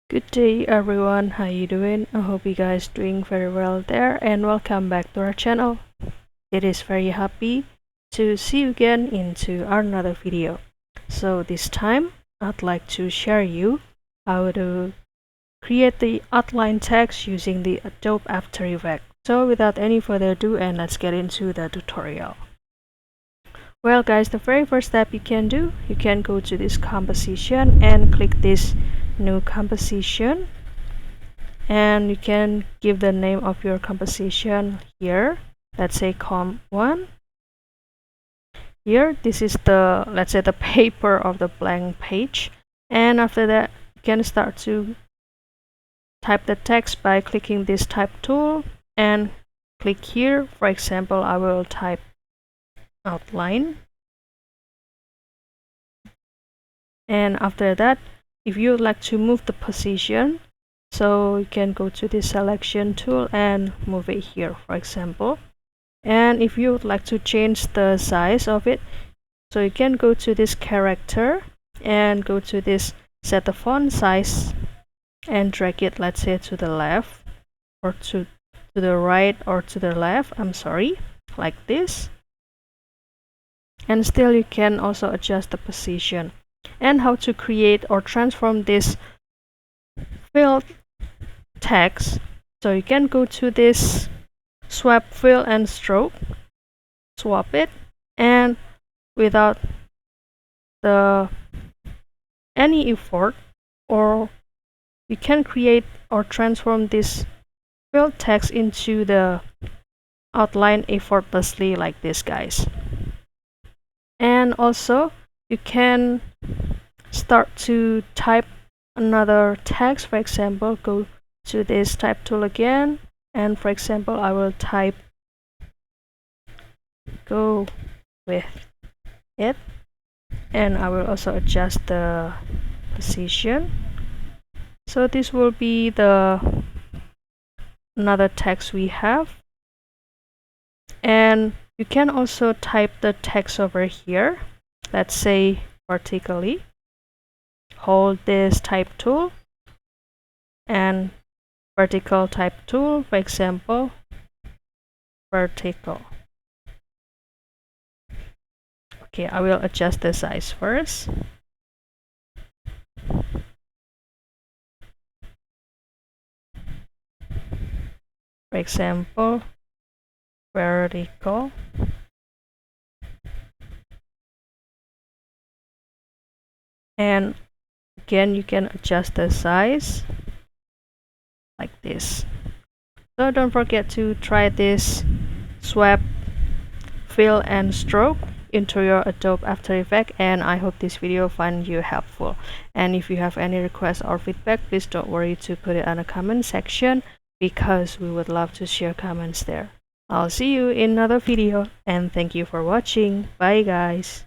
Good day everyone, how you doing? I hope you guys doing very well there and welcome back to our channel. It is very happy to see you again into another video. So this time I'd like to share you how to create the outline text using the Adobe After Effects. So without any further ado, and let's get into the tutorial. Well guys, the very first step you can do, you can go to this composition and click this new composition, and you can give the name of your composition here. Let's say comp1. Here this is the, let's say, the paper of the blank page, and after that you can start to type the text by clicking this type tool and click here. For example, I will type outline, and after that, if you would like to move the position, so you can go to the selection tool and move it here, for example. And if you would like to change the size of it, so you can go to this character and go to this set the font size and drag it, let's say, to the left or to the right or to the left, I'm sorry, like this. And still you can also adjust the position. And how to create or transform this fill text, so you can go to this swap fill and stroke, swap it, and without any effort, or you can create or transform this fill text into the outline effortlessly, like this, guys. And also you can start to type another text. For example, go to this type tool again, and for example I will type go with it, and I will also adjust the position. So this will be the another text we have, and you can also type the text over here, let's say vertically. Hold this type tool and vertical type tool, for example vertical. Okay, I will adjust the size first. For example vertical. And again you can adjust the size like this. So don't forget to try this swap, fill and stroke into your Adobe After Effects, and I hope this video find you helpful. And if you have any requests or feedback, please don't worry to put it on the comment section, because we would love to share comments there. I'll see you in another video, and thank you for watching. Bye guys.